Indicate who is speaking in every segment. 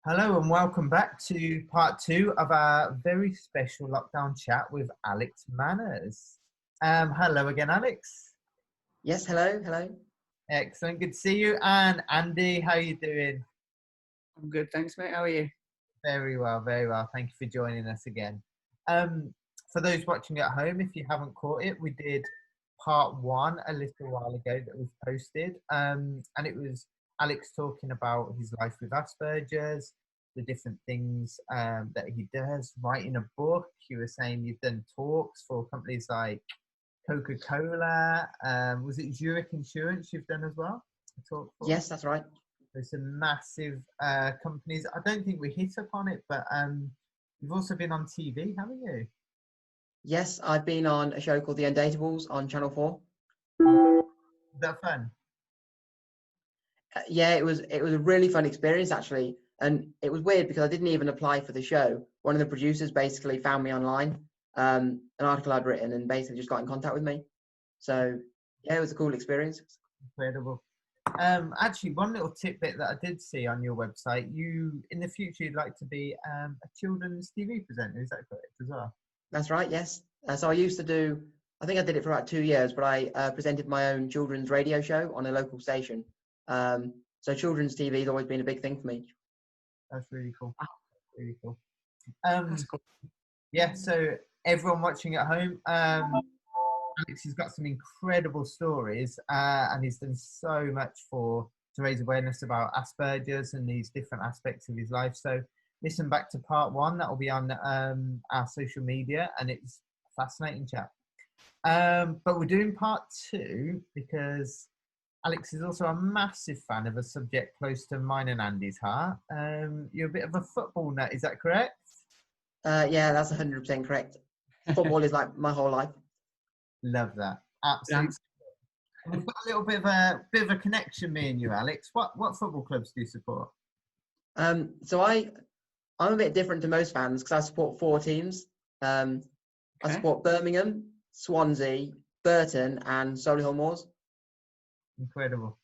Speaker 1: Hello and welcome back to part two of our very special lockdown chat with Alex Manners. Hello again, Alex.
Speaker 2: Yes, hello, hello.
Speaker 1: Excellent, good to see you. And Andy, how are you doing?
Speaker 3: I'm good, thanks, mate. How are you?
Speaker 1: Very well, very well. Thank you for joining us again. Um, for those watching at home, if you haven't caught it, we did part one a little while ago that was posted, and it was Alex talking about his life with Asperger's, the different things that he does, writing a book. You were saying you've done talks for companies like Coca-Cola. Was it Zurich Insurance you've done as well? A talk for?
Speaker 2: Yes, that's right.
Speaker 1: There's some massive companies. I don't think we hit upon it, but you've also been on TV, haven't you?
Speaker 2: Yes, I've been on a show called The Undateables on Channel 4.
Speaker 1: Is that fun?
Speaker 2: Yeah, it was a really fun experience actually. And it was weird because I didn't even apply for the show. One of the producers basically found me online, an article I'd written, and basically just got in contact with me. So yeah, it was a cool experience.
Speaker 1: Incredible. Actually, one little tidbit that I did see on your website, you in the future you'd like to be a children's TV presenter. Is that correct as well?
Speaker 2: That's right, yes. So I used to do, I think I did it for about 2 years, but I presented my own children's radio show on a local station. So children's TV has always been a big thing for me.
Speaker 1: That's really cool. Really cool.
Speaker 3: That's cool.
Speaker 1: Yeah, so everyone watching at home, Alex has got some incredible stories, and he's done so much to raise awareness about Asperger's and these different aspects of his life. So listen back to part one. That will be on our social media, and it's a fascinating chat. But we're doing part two because Alex is also a massive fan of a subject close to mine and Andy's heart. You're a bit of a football nut, is that correct?
Speaker 2: Yeah, that's 100% correct. Football is like my whole life.
Speaker 1: Love that. Absolutely. We've got a little bit of a connection, me and you, Alex. What football clubs do you support?
Speaker 2: So I'm a bit different to most fans because I support 4 teams. I support Birmingham, Swansea, Burton, and Solihull Moors.
Speaker 1: Incredible.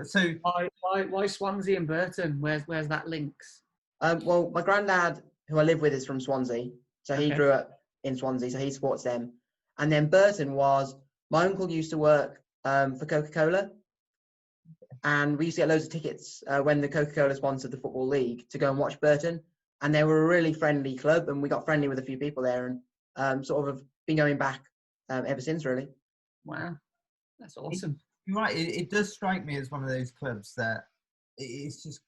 Speaker 1: So
Speaker 3: Why Swansea and Burton? Where's that links?
Speaker 2: Well, my granddad, who I live with, is from Swansea, so he grew up in Swansea, so he supports them. And then Burton was, my uncle used to work for Coca-Cola, and we used to get loads of tickets when the Coca-Cola sponsored the Football League to go and watch Burton. And they were a really friendly club, and we got friendly with a few people there, and sort of have been going back ever since, really.
Speaker 3: Wow, that's awesome.
Speaker 1: You're right. It does strike me as one of those clubs that it's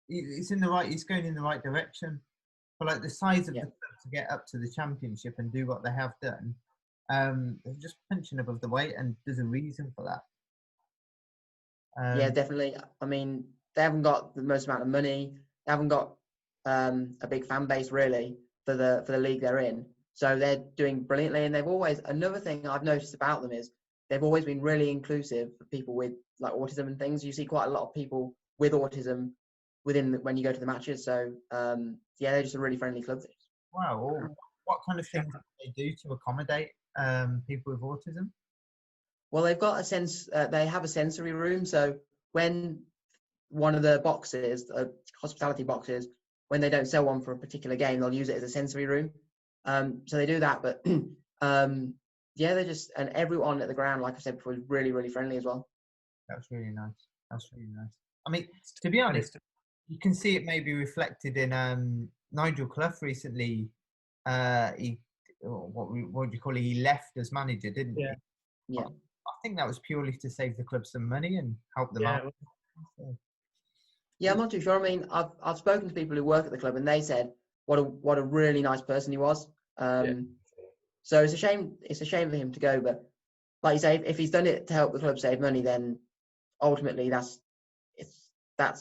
Speaker 1: going in the right direction. But like the size of the club to get up to the championship and do what they have done, they're just punching above the weight, and there's a reason for that.
Speaker 2: Yeah, definitely. I mean, they haven't got the most amount of money. They haven't got a big fan base really for the league they're in. So they're doing brilliantly, and they've always, another thing I've noticed about them is they've always been really inclusive for people with like autism and things. You see quite a lot of people with autism when you go to the matches. So yeah, they're just a really friendly club.
Speaker 1: Wow. Well, what kind of things do they do to accommodate people with autism?
Speaker 2: Well, they've got they have a sensory room. So when one of the boxes, hospitality boxes, when they don't sell one for a particular game, they'll use it as a sensory room. So they do that, but yeah, they're just, and everyone at the ground, like I said before, is really, really friendly as well.
Speaker 1: That's really nice. I mean, to be honest, you can see it maybe reflected in Nigel Clough recently. What do you call it? He left as manager, didn't he?
Speaker 2: Yeah.
Speaker 1: I think that was purely to save the club some money and help them out.
Speaker 2: Yeah, I'm not too sure. I mean, I've spoken to people who work at the club, and they said what a really nice person he was. So it's a shame for him to go, but like you say, if he's done it to help the club save money, then ultimately that's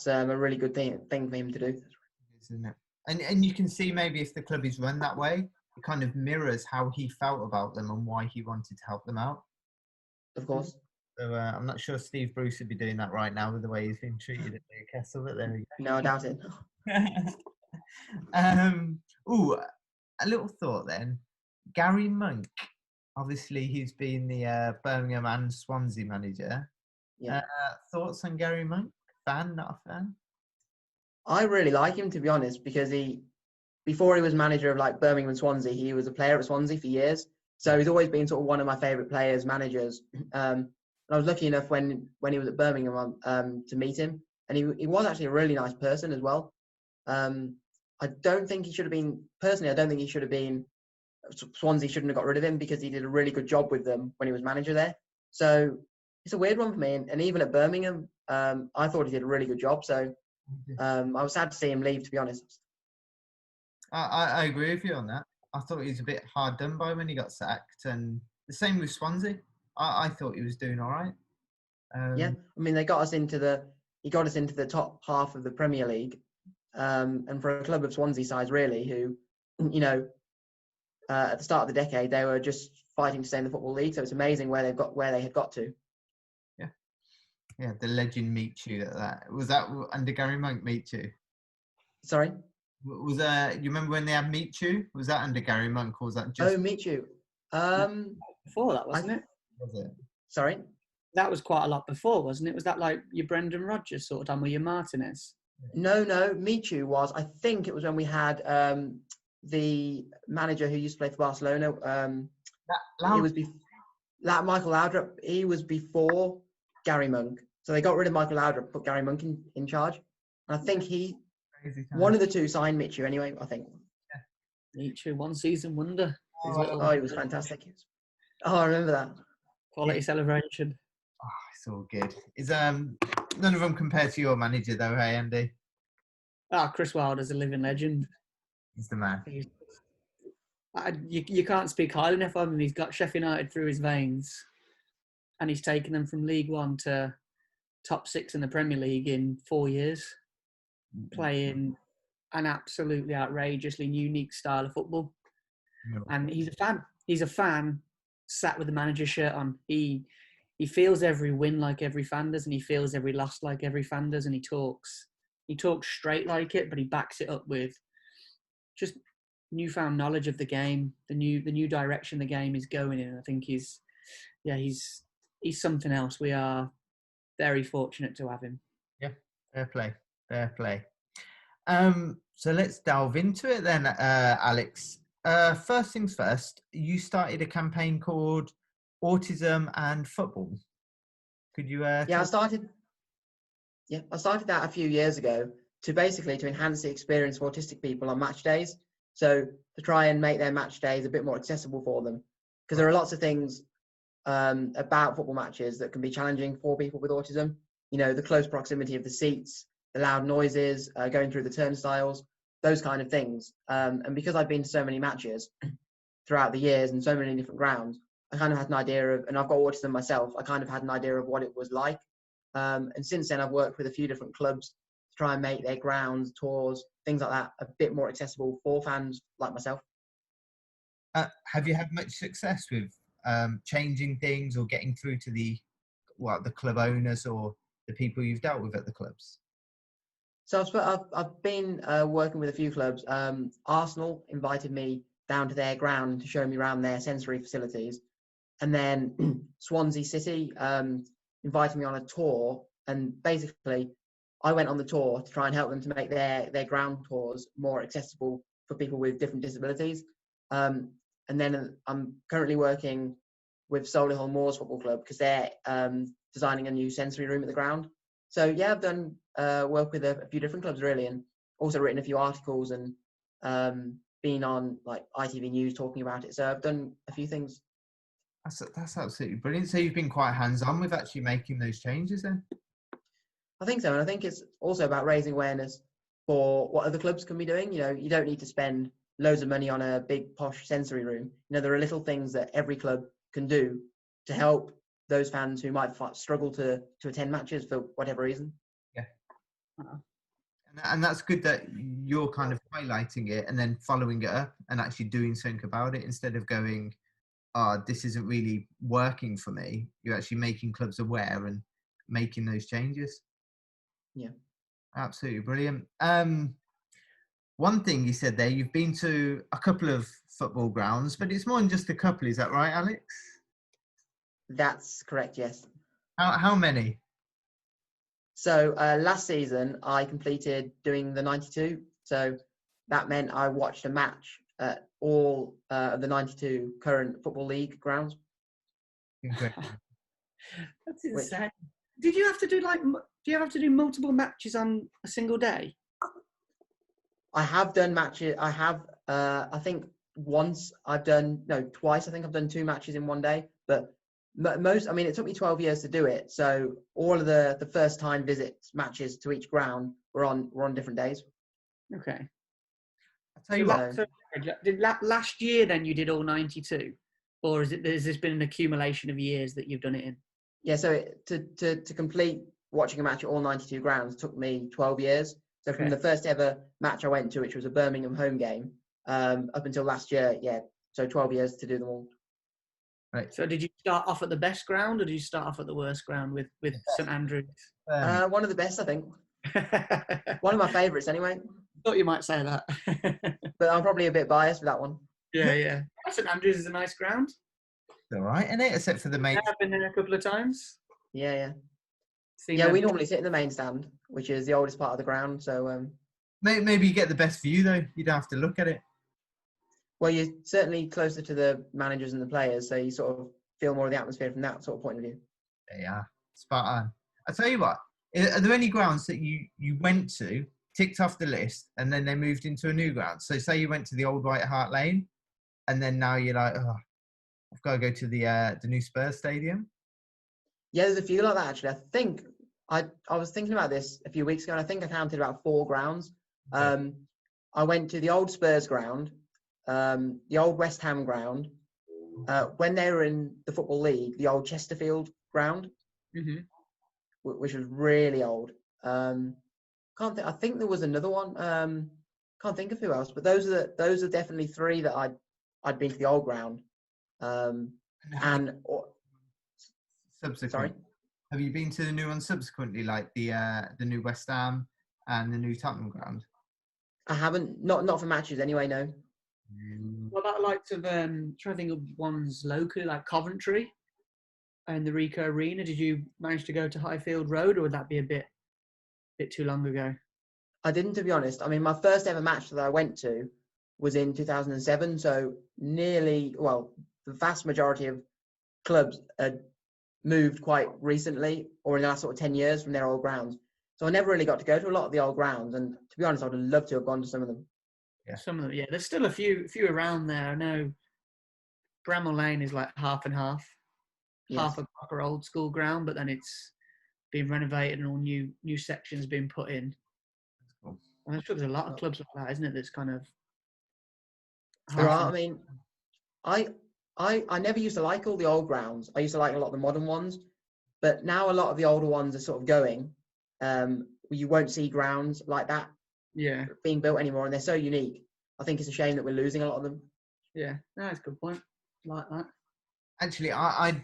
Speaker 2: a really good thing for him to do.
Speaker 1: Isn't it? And you can see maybe if the club is run that way, it kind of mirrors how he felt about them and why he wanted to help them out.
Speaker 2: Of course.
Speaker 1: So I'm not sure Steve Bruce would be doing that right now with the way he's been treated at Newcastle, but there we go.
Speaker 2: No, I doubt it.
Speaker 1: A little thought then. Gary Monk, obviously he's been the Birmingham and Swansea manager.
Speaker 2: Yeah.
Speaker 1: Thoughts on Gary Monk? Fan, not a fan?
Speaker 2: I really like him, to be honest, because before he was manager of like Birmingham and Swansea, he was a player at Swansea for years. So he's always been sort of one of my favourite players, managers. And I was lucky enough when he was at Birmingham to meet him, and he was actually a really nice person as well. I don't think he should have been, personally, I don't think he should have been, Swansea shouldn't have got rid of him because he did a really good job with them when he was manager there. So it's a weird one for me. And even at Birmingham, I thought he did a really good job. So I was sad to see him leave, to be honest.
Speaker 1: I agree with you on that. I thought he was a bit hard done by when he got sacked, and the same with Swansea. I thought he was doing all right.
Speaker 2: Yeah, I mean, he got us into the top half of the Premier League, and for a club of Swansea size, really, who, you know, at the start of the decade they were just fighting to stay in the Football League. So it's amazing where they had got to.
Speaker 1: Yeah, the legend Michu. Was that under Gary Monk, Michu?
Speaker 2: Sorry.
Speaker 1: Was you remember when they had Michu? Was that under Gary Monk, or was that just?
Speaker 2: Oh, Michu.
Speaker 3: Before that, wasn't it?
Speaker 1: Was it?
Speaker 2: Sorry.
Speaker 3: That was quite a lot before, wasn't it? Was that like your Brendan Rodgers sort of time, or your Martinez?
Speaker 2: No. Michu was. I think it was when we had the manager who used to play for Barcelona. He was Michael Laudrup. He was before Gary Monk. So they got rid of Michael Laudrup, put Gary Monk in charge. And I think one of the two signed Michu anyway, I think.
Speaker 3: Yeah. Michu, one season wonder.
Speaker 2: Oh, he was fantastic. Oh, I remember that.
Speaker 3: Quality celebration.
Speaker 1: Oh, it's all good. Is none of them compared to your manager though, hey Andy?
Speaker 3: Chris Wilder's a living legend.
Speaker 1: He's the man.
Speaker 3: You can't speak highly enough of him. He's got Sheffield United through his veins, and he's taken them from League One to top 6 in the Premier League in 4 years, playing an absolutely outrageously unique style of football.
Speaker 1: No.
Speaker 3: And he's a fan. He's a fan sat with the manager's shirt on. He feels every win like every fan does, and he feels every loss like every fan does, and he talks straight like it, but he backs it up with just newfound knowledge of the game, the new direction the game is going in. I think he's something else. We are very fortunate to have him.
Speaker 1: Yeah, fair play. So let's delve into it then, Alex. First things first, you started a campaign called Autism and Football. Could you?
Speaker 2: I started that a few years ago to enhance the experience for autistic people on match days. So to try and make their match days a bit more accessible for them, because there are lots of things about football matches that can be challenging for people with autism. You know, the close proximity of the seats, the loud noises, going through the turnstiles, those kind of things. And because I've been to so many matches throughout the years and so many different grounds, I kind of had an idea of, and I've got autism myself, I kind of had an idea of what it was like. And since then, I've worked with a few different clubs to try and make their grounds, tours, things like that, a bit more accessible for fans like myself.
Speaker 1: Have you had much success with changing things or getting through to the club owners or the people you've dealt with at the clubs?
Speaker 2: So I've been working with a few clubs. Arsenal invited me down to their ground to show me around their sensory facilities. And then Swansea City invited me on a tour. And basically, I went on the tour to try and help them to make their ground tours more accessible for people with different disabilities. And then I'm currently working with Solihull Moors Football Club because they're designing a new sensory room at the ground. So yeah, I've done work with a few different clubs really, and also written a few articles and been on like ITV News talking about it. So I've done a few things.
Speaker 1: That's absolutely brilliant. So you've been quite hands-on with actually making those changes then?
Speaker 2: I think so, and I think it's also about raising awareness for what other clubs can be doing. You know, you don't need to spend loads of money on a big posh sensory room. You know, there are little things that every club can do to help those fans who might struggle to attend matches for whatever reason.
Speaker 1: Yeah. And that's good that you're kind of highlighting it and then following it up and actually doing something about it instead of going, this isn't really working for me. You're actually making clubs aware and making those changes.
Speaker 2: Yeah.
Speaker 1: Absolutely brilliant. One thing you said there, you've been to a couple of football grounds, but it's more than just a couple. Is that right, Alex?
Speaker 2: That's correct, yes.
Speaker 1: How many?
Speaker 2: So last season, I completed doing the 92. So that meant I watched a match at all of the 92 current Football League grounds.
Speaker 3: That's insane. Did you have to do do you have to do multiple matches on a single day?
Speaker 2: I have done matches. I have, I think twice. I think I've done 2 matches in one day. But it took me 12 years to do it. So all of the first time visits matches to each ground were on different days.
Speaker 3: Okay.
Speaker 1: I'll tell you what.
Speaker 3: Did last year then you did all 92? Or has this been an accumulation of years that you've done it in?
Speaker 2: Yeah, so to complete watching a match at all 92 grounds took me 12 years. So from the first ever match I went to, which was a Birmingham home game, up until last year, so 12 years to do them all.
Speaker 3: Right. So did you start off at the best ground, or did you start off at the worst ground with St Andrews?
Speaker 2: One of the best, I think. One of my favourites, anyway.
Speaker 3: Thought you might say that.
Speaker 2: But I'm probably a bit biased with that one.
Speaker 3: Yeah. St Andrews is a nice ground.
Speaker 1: It's all right, isn't it? Except for the main.
Speaker 3: I've been there a couple of times.
Speaker 2: Yeah. We normally sit in the main stand, which is the oldest part of the ground. So
Speaker 1: maybe you get the best view though. You don't have to look at it.
Speaker 2: Well, you're certainly closer to the managers and the players, so you sort of feel more of the atmosphere from that sort of point of view.
Speaker 1: Yeah, spot on. I tell you what, are there any grounds that you went to, ticked off the list, and then they moved into a new ground? So say you went to the old White Hart Lane, and then now you're like, oh, I've got to go to the new Spurs Stadium.
Speaker 2: Yeah, there's a few like that actually. I think I was thinking about this a few weeks ago, and I think I counted about 4 grounds. Okay. I went to the old Spurs ground, the old West Ham ground, when they were in the Football League, the old Chesterfield ground, which was really old. I think there was another one. Can't think of who else, but those are definitely 3 that I'd been to the old ground.
Speaker 1: Subsequently, have you been to the new one subsequently, like the new West Ham and the new Tottenham ground?
Speaker 2: I haven't, not for matches anyway. No.
Speaker 3: What about likes of trying to think of ones locally, like Coventry and the Ricoh Arena? Did you manage to go to Highfield Road, or would that be a bit too long ago?
Speaker 2: I didn't, to be honest. I mean, my first ever match that I went to was in 2007. So the vast majority of clubs had moved quite recently, or in the last sort of 10 years from their old grounds. So I never really got to go to a lot of the old grounds. And to be honest, I would have loved to have gone to some of them.
Speaker 3: Yeah, some of them. Yeah, there's still a few around there. I know Bramall Lane is like half and half, half a proper old school ground, but then it's been renovated and all new sections been put in. Cool. And I'm sure there's a lot of clubs like that, isn't it? That's kind of.
Speaker 2: There are. I mean, I never used to like all the old grounds. I used to like a lot of the modern ones, but now a lot of the older ones are sort of going. You won't see grounds like that being built anymore, and they're so unique. I think it's a shame that we're losing a lot of them.
Speaker 3: Yeah, that's a good point. I like that.
Speaker 1: Actually,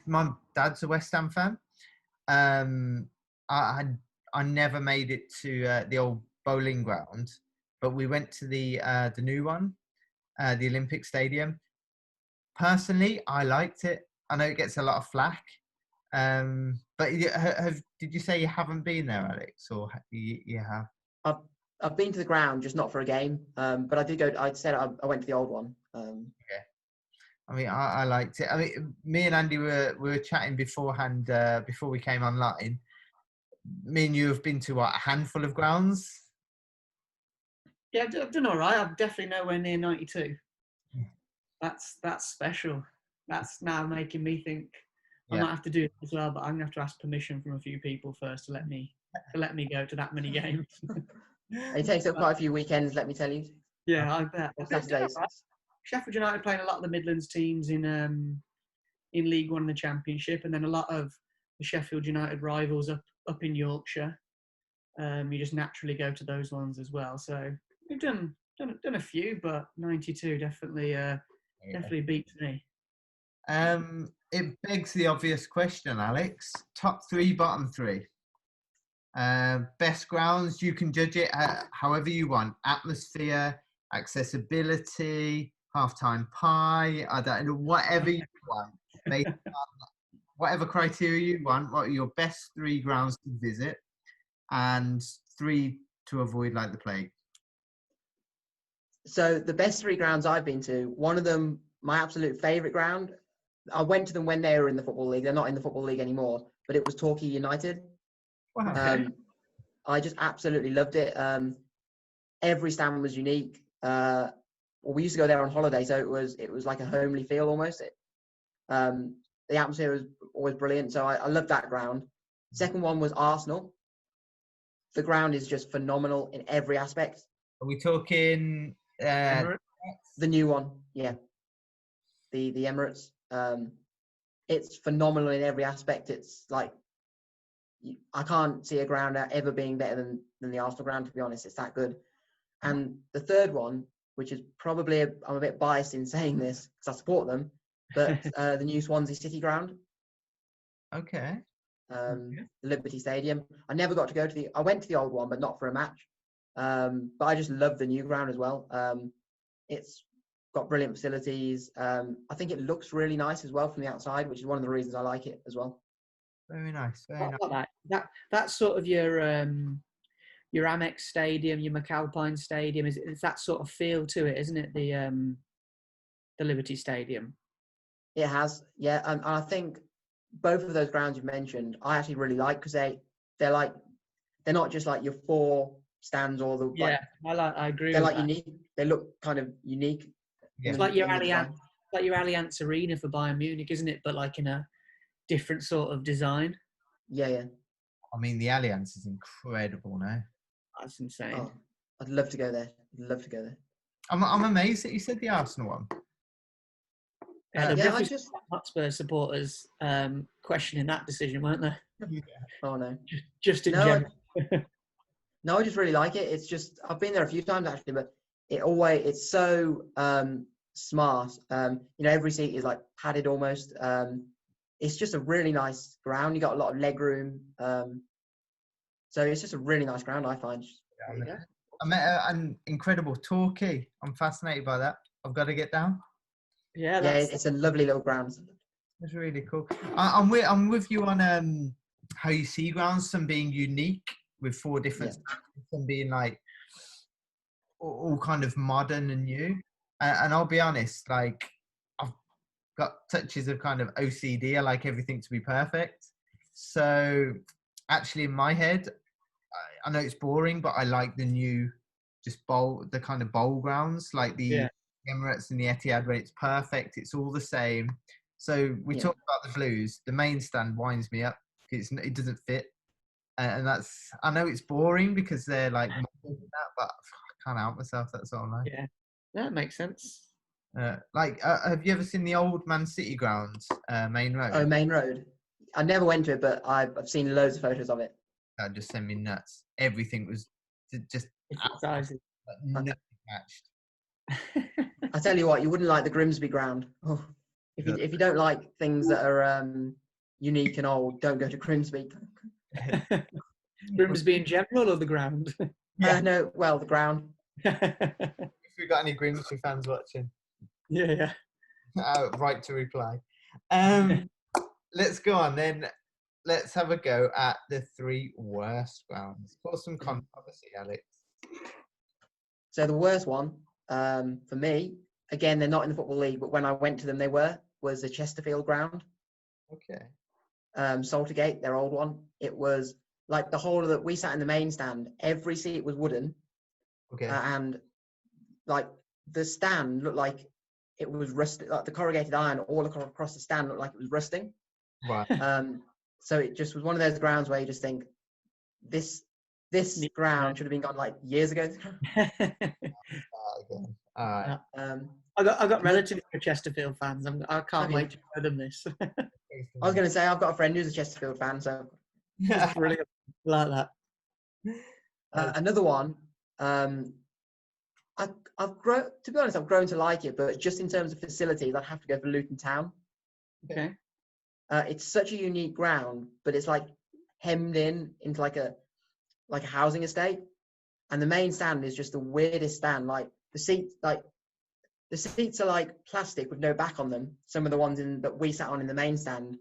Speaker 1: my dad's a West Ham fan. I never made it to the old bowling ground, but we went to the new one, the Olympic Stadium. Personally, I liked it. I know it gets a lot of flack, but did you say you haven't been there, Alex, or you have?
Speaker 2: I've been to the ground, just not for a game. But I did go. I went to the old one.
Speaker 1: Yeah. I mean, I liked it. I mean, me and Andy were chatting beforehand, before we came online. Me and you have been to a handful of grounds.
Speaker 3: Yeah, I've done all right. I'm definitely nowhere near 92. That's special. That's now making me think I might have to do it as well, but I'm gonna have to ask permission from a few people first to let me go to that many games.
Speaker 2: It takes up quite a few weekends, let me tell you.
Speaker 3: Yeah, I bet.
Speaker 2: Saturdays.
Speaker 3: Sheffield United playing a lot of the Midlands teams in League One and the Championship, and then a lot of the Sheffield United rivals up in Yorkshire. You just naturally go to those ones as well. So we've done a few, but 92 definitely beats me.
Speaker 1: It begs the obvious question, Alex. Top 3, bottom 3. Best grounds, you can judge it however you want. Atmosphere, accessibility, halftime pie, I don't know, whatever you want. Based on whatever criteria you want, what are your best 3 grounds to visit? and 3 to avoid like the plague.
Speaker 2: So the best 3 grounds I've been to, one of them, my absolute favourite ground, I went to them when they were in the Football League. They're not in the Football League anymore, but it was Torquay United.
Speaker 1: Wow. Okay.
Speaker 2: I just absolutely loved it. Every stand was unique. We used to go there on holiday, so it was like a homely feel almost. The atmosphere was always brilliant, so I loved that ground. Second one was Arsenal. The ground is just phenomenal in every aspect.
Speaker 1: Are we talking
Speaker 2: the new one? Yeah, the Emirates. It's phenomenal in every aspect. It's like I can't see a ground ever being better than the Arsenal ground, to be honest. It's that good. And the third one, which is probably I'm a bit biased in saying this because I support them, but the new Swansea City ground.
Speaker 1: Okay.
Speaker 2: The Liberty Stadium. I never got to go to I went to the old one, but not for a match. But I just love the new ground as well. It's got brilliant facilities. I think it looks really nice as well from the outside, which is one of the reasons I like it as well.
Speaker 1: Very nice. Very
Speaker 3: nice. That's sort of your Amex Stadium, your McAlpine Stadium. It's that sort of feel to it, isn't it? The Liberty Stadium.
Speaker 2: It has, yeah. And I think both of those grounds you've mentioned, I actually really like because they're not just like your 4 stands or the
Speaker 3: I agree.
Speaker 2: They're
Speaker 3: with
Speaker 2: like
Speaker 3: that.
Speaker 2: unique. They look kind of unique.
Speaker 3: Yeah. It's like your Allianz Arena for Bayern Munich, isn't it? But like in a different sort of design.
Speaker 2: Yeah.
Speaker 1: I mean, the Allianz is incredible now.
Speaker 3: That's insane.
Speaker 2: Oh, I'd love to go there.
Speaker 1: I'm amazed that you said the Arsenal one.
Speaker 3: I just Hotspur supporters questioning that decision, weren't they?
Speaker 2: Yeah. Oh no.
Speaker 3: Just in general.
Speaker 2: No, I just really like it. It's just I've been there a few times actually, but it's so smart. Every seat is like padded almost. It's just a really nice ground. You got a lot of leg room. So it's just a really nice ground, I find.
Speaker 1: I met an incredible Torquay. I'm fascinated by that. I've got to get down.
Speaker 2: Yeah, it's a lovely little ground.
Speaker 1: It's really cool. I'm with you on how you see grounds, some being unique with 4 different stands, some being like all kind of modern and new. And I'll be honest, like I've got touches of kind of OCD. I like everything to be perfect. So actually in my head, I know it's boring, but I like the new, the kind of bowl grounds, like the Emirates and the Etihad, where it's perfect. It's all the same. So we talked about the Blues. The main stand winds me up. It doesn't fit. And I know it's boring because they're like, but I can't help myself. That's all I like.
Speaker 3: Yeah, that makes sense.
Speaker 1: Have you ever seen the old Man City grounds, Main Road?
Speaker 2: Oh, Main Road. I never went to it, but I've seen loads of photos of it.
Speaker 1: That just sent me nuts. Everything was just nothing matched.
Speaker 2: I tell you what, you wouldn't like the Grimsby ground. Oh, if you don't like things that are unique and old, don't go to Grimsby.
Speaker 3: Grimsby in general or the ground?
Speaker 2: No, well, the ground.
Speaker 1: If we've got any Grimsby fans watching.
Speaker 3: Yeah.
Speaker 1: Right to reply. Let's go on then. Let's have a go at the 3 worst grounds. Cause some controversy, Alex.
Speaker 2: So the worst one, for me, again, they're not in the Football League, but when I went to them, was the Chesterfield ground.
Speaker 1: Okay.
Speaker 2: Saltergate, their old one. It was like the whole of we sat in the main stand. Every seat was wooden.
Speaker 1: Okay.
Speaker 2: And like the stand looked like it was rusted, like the corrugated iron all across the stand looked like it was rusting.
Speaker 1: Right.
Speaker 2: So it just was one of those grounds where you just think this ground should have been gone like years ago.
Speaker 1: I
Speaker 3: got relatives who are Chesterfield fans. I can't wait to show them this.
Speaker 2: I was going to say I've got a friend who's a Chesterfield fan, so
Speaker 3: it's brilliant. Like that.
Speaker 2: Another one. I've grown. To be honest, I've grown to like it, but just in terms of facilities, I'd have to go for Luton Town.
Speaker 3: Okay.
Speaker 2: It's such a unique ground, but it's like hemmed into like a housing estate, and the main stand is just the weirdest stand. Like the seats are like plastic with no back on them. Some of the ones that we sat on in the main stand,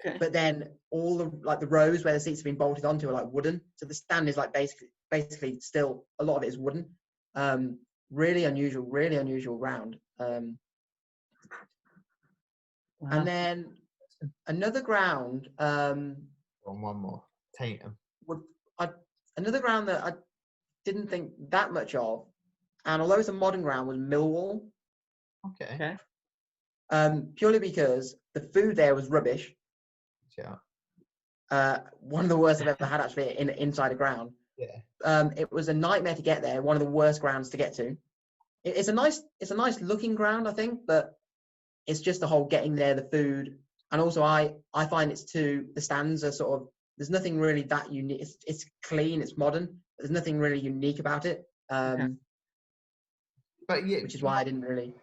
Speaker 3: Okay.
Speaker 2: But then all the rows where the seats have been bolted onto are like wooden. So the stand is like basically still, a lot of it is wooden. Really unusual ground.
Speaker 3: Wow.
Speaker 2: And then another ground.
Speaker 1: One more. Tatum.
Speaker 2: Another ground that I didn't think that much of, and although it's a modern ground, was Millwall.
Speaker 1: Okay.
Speaker 2: Purely because the food there was rubbish.
Speaker 1: Yeah.
Speaker 2: One of the worst I've ever had actually inside a ground.
Speaker 1: Yeah.
Speaker 2: It was a nightmare to get there. One of the worst grounds to get to. It's a nice looking ground, I think, but it's just the whole getting there, the food, and also I find the stands are sort of, there's nothing really that unique. It's clean, it's modern. There's nothing really unique about it.
Speaker 1: But yeah,
Speaker 2: which is why I didn't really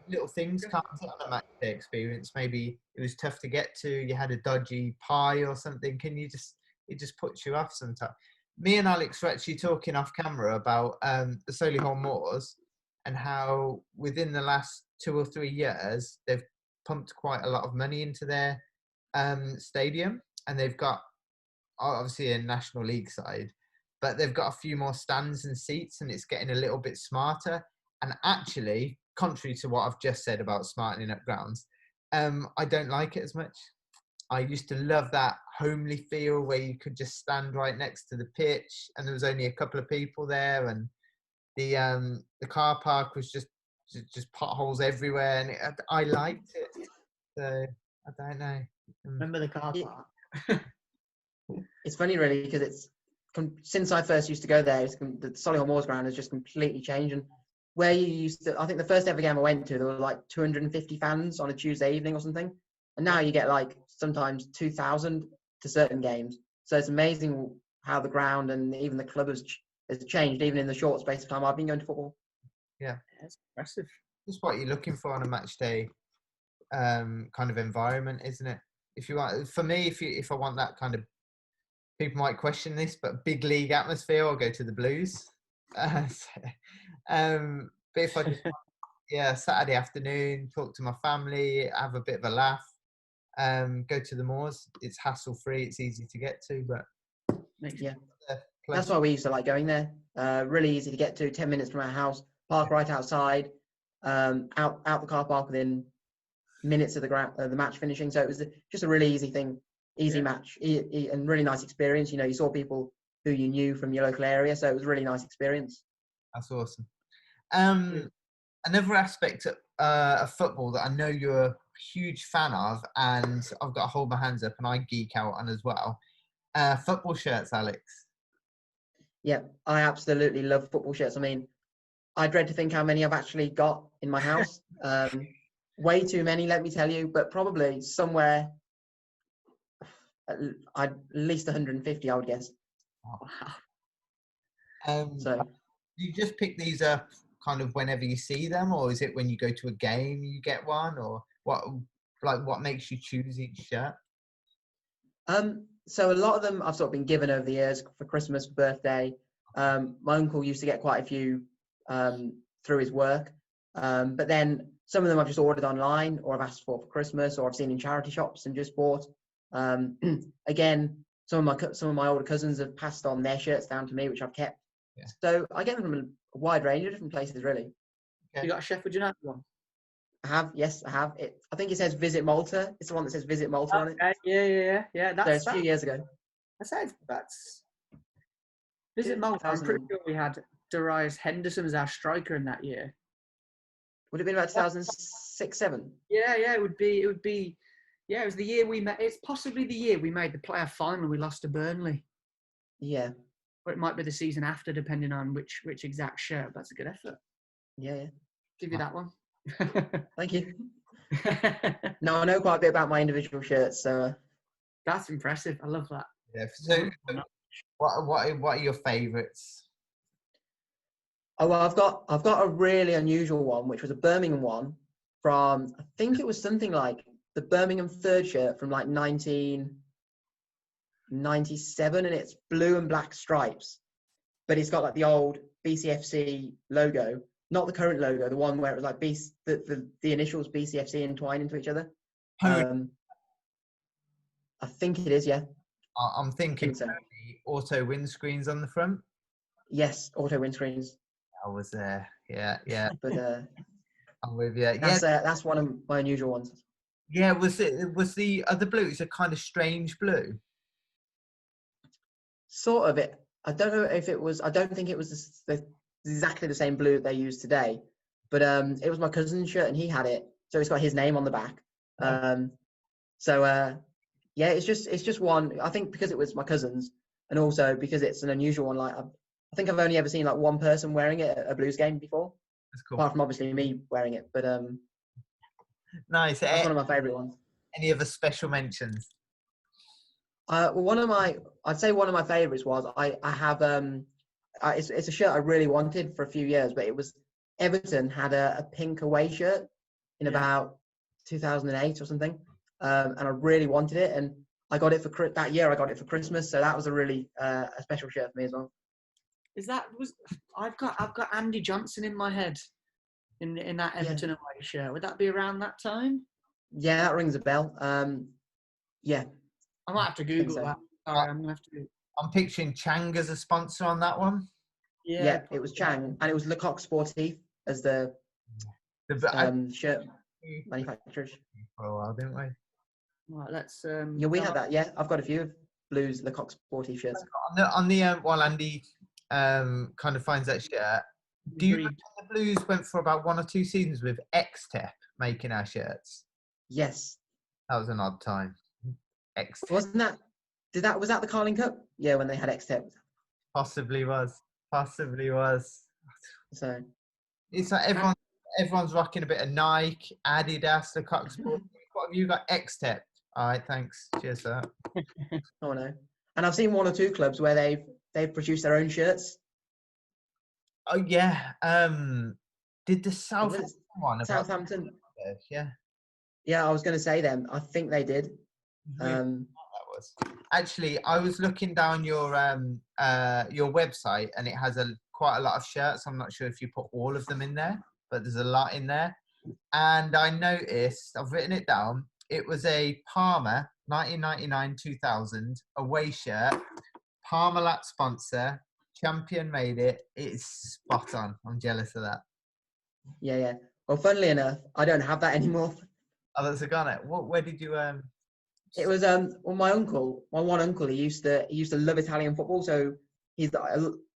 Speaker 1: little things can't on a match day experience. Maybe it was tough to get to. You had a dodgy pie or something. It just puts you off sometimes. Me and Alex were actually talking off camera about the Solihull Moors and how within the last 2 or 3 years they've pumped quite a lot of money into their stadium, and they've got obviously a National League side, but they've got a few more stands and seats, and it's getting a little bit smarter. And actually, contrary to what I've just said about smartening up grounds, I don't like it as much. I used to love that homely feel where you could just stand right next to the pitch and there was only a couple of people there, and the car park was just potholes everywhere, and I liked it. So I don't know.
Speaker 3: Remember the car park?
Speaker 2: It's funny, really, because since I first used to go there, the Solihull Moors ground has just completely changed. And where you used to, I think the first ever game I went to, there were like 250 fans on a Tuesday evening or something. And now you get like sometimes 2,000 to certain games. So it's amazing how the ground and even the club has changed, even in the short space of time I've been going to football.
Speaker 1: Yeah.
Speaker 3: That's impressive.
Speaker 1: That's what you're looking for on a match day kind of environment, isn't it? If you want, for me, if I want that kind of, people might question this, but big league atmosphere, I'll go to the Blues. But if I just Saturday afternoon, talk to my family, have a bit of a laugh, go to the Moors. It's hassle free, it's easy to get to, but
Speaker 2: that's why we used to like going there. Really easy to get to, 10 minutes from our house, park right outside, out the car park within minutes of the match finishing. So it was just a really easy thing, match, and really nice experience. You know, you saw people who you knew from your local area, so it was a really nice experience.
Speaker 1: That's awesome. Another aspect of football that I know you're a huge fan of, and I've got to hold my hands up and I geek out on as well, football shirts, Alex.
Speaker 2: Yeah, I absolutely love football shirts. I mean, I dread to think how many I've actually got in my house. Way too many, let me tell you, but probably somewhere at least 150, I would guess.
Speaker 1: Wow. So do you just pick these up kind of whenever you see them, or is it when you go to a game you get one, or what makes you choose each shirt?
Speaker 2: So a lot of them I've sort of been given over the years for Christmas, birthday. My uncle used to get quite a few through his work, but then some of them I've just ordered online, or I've asked for Christmas, or I've seen in charity shops and just bought. Again, some of my older cousins have passed on their shirts down to me, which I've kept. Yeah. So I get them from a wide range of different places, really.
Speaker 3: Okay. You got a Sheffield United one?
Speaker 2: I have, yes, I have. I think it says Visit Malta. It's the one that says Visit Malta on it.
Speaker 3: Yeah.
Speaker 2: That's a few years ago.
Speaker 3: That's Visit Malta. I'm pretty sure we had Darius Henderson as our striker in that year.
Speaker 2: Would it have been about 2006-07?
Speaker 3: Yeah, it would be. Yeah, it was the year we met. It's possibly the year we made the playoff final. We lost to Burnley.
Speaker 2: Yeah.
Speaker 3: Or it might be the season after, depending on which exact shirt. That's a good effort.
Speaker 2: Yeah.
Speaker 3: Give you that one.
Speaker 2: Thank you. No, I know quite a bit about my individual shirts, so.
Speaker 3: That's impressive. I love that.
Speaker 1: Yeah. So, what are your favourites?
Speaker 2: Oh, well, I've got a really unusual one, which was a Birmingham one from, I think it was something like the Birmingham third shirt from like 1997, and it's blue and black stripes, but it's got like the old BCFC logo, not the current logo, the one where it was like the initials BCFC entwined into each other. I think it is, yeah.
Speaker 1: I'm thinking
Speaker 2: so.
Speaker 1: auto windscreens on the front.
Speaker 2: Yes, auto windscreens.
Speaker 1: I was there. Yeah.
Speaker 2: But
Speaker 1: I'm with you. Yeah.
Speaker 2: That's one of my unusual ones.
Speaker 1: Yeah. Was the other blue? It's a kind of strange blue.
Speaker 2: Sort of it. I don't know if it was. I don't think it was exactly the same blue that they use today. But it was my cousin's shirt, and he had it, so it's got his name on the back. Yeah, it's just one. I think because it was my cousin's, and also because it's an unusual one. Like I think I've only ever seen like one person wearing it at a Blues game before.
Speaker 1: That's cool.
Speaker 2: Apart from obviously me wearing it, but
Speaker 1: nice.
Speaker 2: That's one of my favourite ones.
Speaker 1: Any other special mentions?
Speaker 2: Well, I'd say one of my favourites was I have it's a shirt I really wanted for a few years, but it was Everton had a pink away shirt in about 2008 or something, and I really wanted it, and I got it for that year. I got it for Christmas, so that was a really a special shirt for me as well.
Speaker 3: I've got Andy Johnson in my head in that Everton away shirt. Would that be around that time?
Speaker 2: Yeah, that rings a bell. Yeah.
Speaker 3: I might have to Google that. Sorry, I'm gonna have to.
Speaker 1: I'm picturing Chang as a sponsor on that one.
Speaker 2: Yeah, it was Chang, and it was Lecoq Sportif as the shirt manufacturers.
Speaker 1: For a while, didn't we?
Speaker 3: Right, let's.
Speaker 2: Yeah, we had that. Yeah, I've got a few of Blues Lecoq Sportif shirts.
Speaker 1: On the while Andy kind of finds that shirt. Do you remember the Blues went for about 1 or 2 seasons with X-Tep making our shirts?
Speaker 2: Yes.
Speaker 1: That was an odd time. X-Tep.
Speaker 2: Wasn't that? Was that the Carling Cup? Yeah, when they had X-Tep.
Speaker 1: Possibly was.
Speaker 2: So
Speaker 1: it's like everyone's rocking a bit of Nike, Adidas, the Cox Sport. What have you got? X-Tep. All right, thanks. Cheers for that.
Speaker 2: Oh no. And I've seen 1 or 2 clubs where they've produced their own shirts.
Speaker 1: Oh yeah. Did the Southampton one?
Speaker 2: Southampton.
Speaker 1: Yeah.
Speaker 2: Yeah, I was going to say them. I think they did.
Speaker 1: That was actually. I was looking down your website, and it has quite a lot of shirts. I'm not sure if you put all of them in there, but there's a lot in there. And I noticed, I've written it down. It was a Parma 1999-2000 away shirt. Parmalat sponsor. Champion made it. It's spot on. I'm jealous of that.
Speaker 2: Yeah. Well, funnily enough, I don't have that anymore.
Speaker 1: Oh, that's a gun. Where did you
Speaker 2: It was well, my one uncle, he used to love Italian football, so he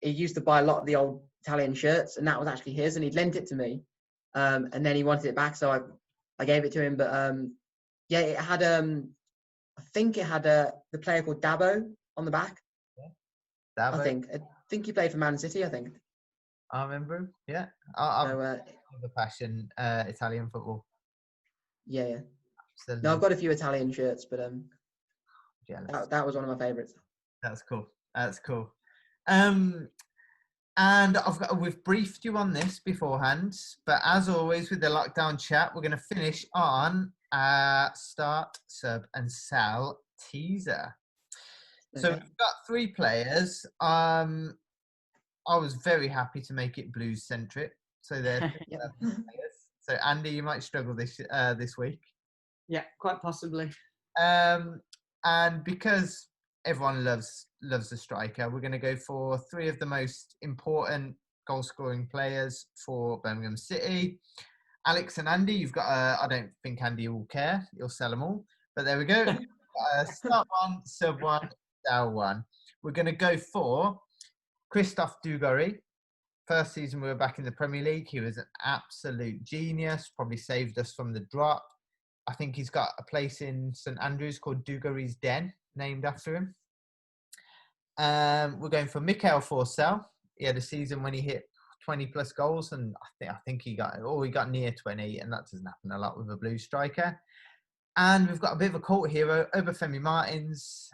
Speaker 2: used to buy a lot of the old Italian shirts, and that was actually his, and he'd lent it to me, and then he wanted it back, so I gave it to him. But yeah, it had I think it had the player called Dabo on the back. Yeah. Dabo. I think he played for Man City. I think.
Speaker 1: I remember him. Yeah. I have a passion Italian football.
Speaker 2: Yeah. No, I've got a few Italian shirts, but that was one of my favourites.
Speaker 1: That's cool. And we've briefed you on this beforehand, but as always with the lockdown chat, we're going to finish on start, sub, and sell teaser. Okay. So we've got 3 players. I was very happy to make it Blues centric. So they're players. So Andy, you might struggle this week.
Speaker 3: Yeah, quite possibly.
Speaker 1: And because everyone loves a striker, we're going to go for 3 of the most important goal-scoring players for Birmingham City. Alex and Andy, you've got. I don't think Andy will care. He'll sell them all. But there we go. Start 1, sub 1, sell 1. We're going to go for Christophe Dugarry. First season we were back in the Premier League. He was an absolute genius. Probably saved us from the drop. I think he's got a place in St Andrews called Dugarry's Den, named after him. We're going for Mikel Forsell. He had a season when he hit 20 plus goals, and I think he got near 20, and that doesn't happen a lot with a Blues striker. And we've got a bit of a cult hero, Obafemi Martins,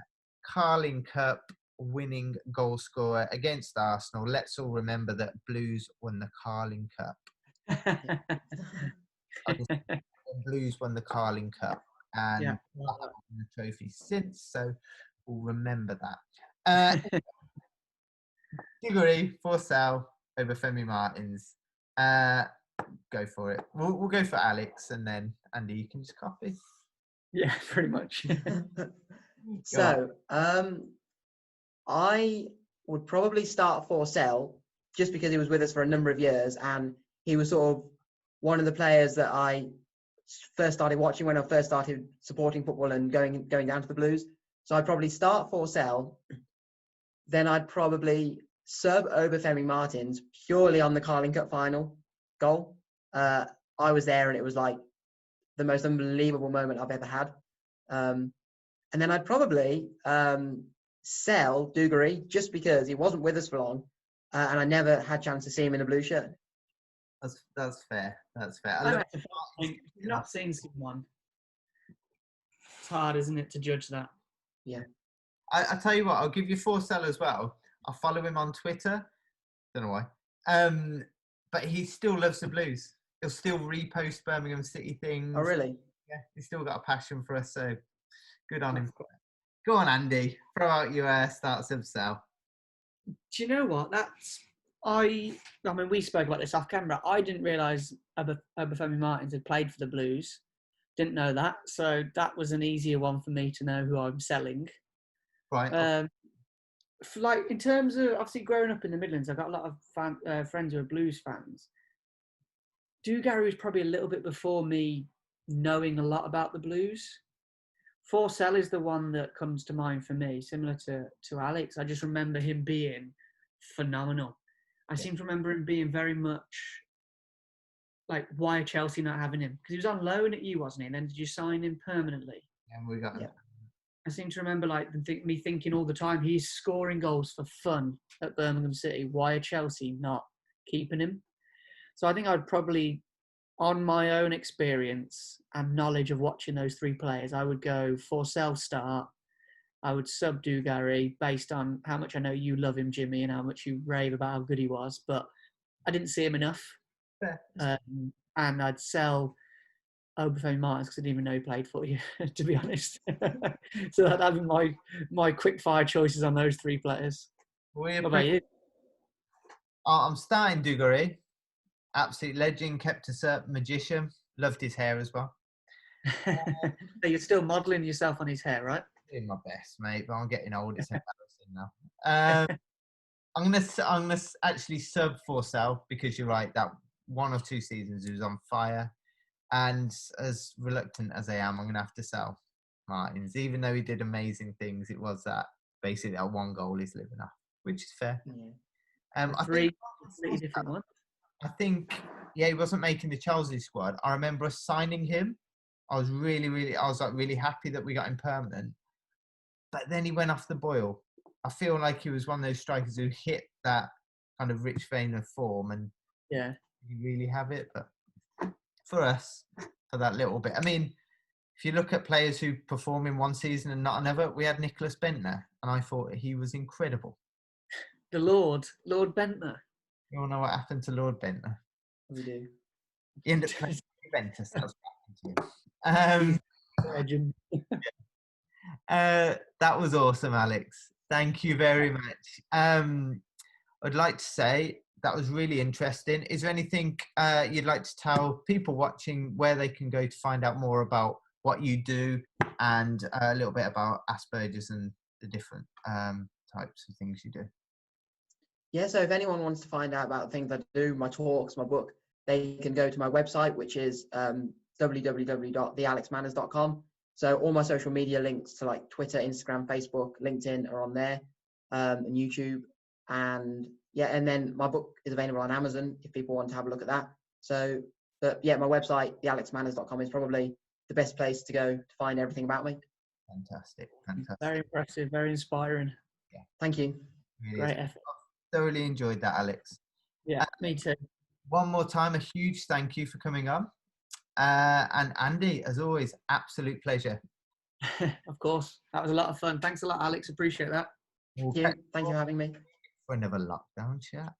Speaker 1: Carling Cup winning goal scorer against Arsenal. Let's all remember that Blues won the Carling Cup. Blues won the Carling Cup, and I haven't won the trophy since, so we'll remember that. Dugarry, Forsell, Obafemi Martins. Go for it. We'll go for Alex, and then Andy, you can just copy.
Speaker 3: Yeah, pretty much.
Speaker 2: So, I would probably start Forsell just because he was with us for a number of years, and he was sort of one of the players that I first started watching when I first started supporting football and going down to the Blues. So I'd probably start Forsell. Then I'd probably sub Obafemi Martins purely on the Carling Cup final goal. I was there, and it was like the most unbelievable moment I've ever had. And then I'd probably sell Dugarry just because he wasn't with us for long, and I never had a chance to see him in a blue shirt.
Speaker 1: That's fair. That's fair.
Speaker 3: You've not seen someone. It's hard, isn't it, to judge that?
Speaker 2: Yeah.
Speaker 1: I tell you what, I'll give you Forsell as well. I'll follow him on Twitter. Don't know why. But he still loves the Blues. He'll still repost Birmingham City things.
Speaker 2: Oh, really?
Speaker 1: Yeah, he's still got a passion for us, so good on him. Go on, Andy. Throw out your start sub-sell.
Speaker 3: Do you know what? I mean, we spoke about this off camera. I didn't realise Obafemi Martins had played for the Blues. Didn't know that. So that was an easier one for me to know who I'm selling.
Speaker 1: Right.
Speaker 3: Like, in terms of, obviously, growing up in the Midlands, I've got a lot of friends who are Blues fans. Dugarry was probably a little bit before me knowing a lot about the Blues. Forsell is the one that comes to mind for me, similar to Alex. I just remember him being phenomenal. I seem to remember him being very much like, why are Chelsea not having him? Because he was on loan at you, wasn't he? And then did you sign him permanently?
Speaker 1: Yeah, we got him.
Speaker 3: I seem to remember me thinking all the time, he's scoring goals for fun at Birmingham City. Why are Chelsea not keeping him? So I think I'd probably, on my own experience and knowledge of watching those three players, I would go Forsell start. I would sub Dugarry based on how much I know you love him, Jimmy, and how much you rave about how good he was. But I didn't see him enough. And I'd sell Obafemi Martins because I didn't even know he played for you, to be honest. So that'd be my quick fire choices on those three players. What about you?
Speaker 1: I'm starting Dugarry. Absolute legend, kept us up, magician. Loved his hair as well.
Speaker 3: So you're still modelling yourself on his hair, right?
Speaker 1: Doing my best, mate, but I'm getting old. It's embarrassing now. I'm gonna actually sub Forsell because you're right. That 1 or 2 seasons he was on fire, and as reluctant as I am, I'm gonna have to sell Martins, even though he did amazing things. It was that basically that one goal he's living off, which is fair.
Speaker 3: Yeah. Three different ones.
Speaker 1: I think, he wasn't making the Chelsea squad. I remember us signing him. I was really happy that we got him permanent. But then he went off the boil. I feel like he was one of those strikers who hit that kind of rich vein of form, and you really have it. But for us, for that little bit, I mean, if you look at players who perform in one season and not another, we had Nicklas Bendtner, and I thought he was incredible.
Speaker 3: The Lord Bendtner.
Speaker 1: You all know what happened to Lord Bendtner?
Speaker 2: We do.
Speaker 1: He ended up playing Juventus. That's what happened to him.
Speaker 3: Legend.
Speaker 1: That was awesome, Alex. Thank you very much. I'd like to say that was really interesting. Is there anything you'd like to tell people watching where they can go to find out more about what you do and a little bit about Asperger's and the different types of things you do?
Speaker 2: Yeah, so if anyone wants to find out about things I do, my talks, my book, they can go to my website, which is www.thealexmanners.com. So all my social media links to like Twitter, Instagram, Facebook, LinkedIn are on there, and YouTube. And then my book is available on Amazon if people want to have a look at that. So, my website, thealexmanners.com, is probably the best place to go to find everything about me.
Speaker 1: Fantastic.
Speaker 3: Very impressive, very inspiring.
Speaker 2: Yeah, thank you.
Speaker 1: Really
Speaker 3: Great effort.
Speaker 1: Thoroughly enjoyed that, Alex.
Speaker 3: Yeah, me too.
Speaker 1: One more time, a huge thank you for coming on. And Andy, as always, absolute pleasure.
Speaker 3: Of course. That was a lot of fun. Thanks a lot, Alex. Appreciate that.
Speaker 2: Thank you for having me.
Speaker 1: For another lockdown chat.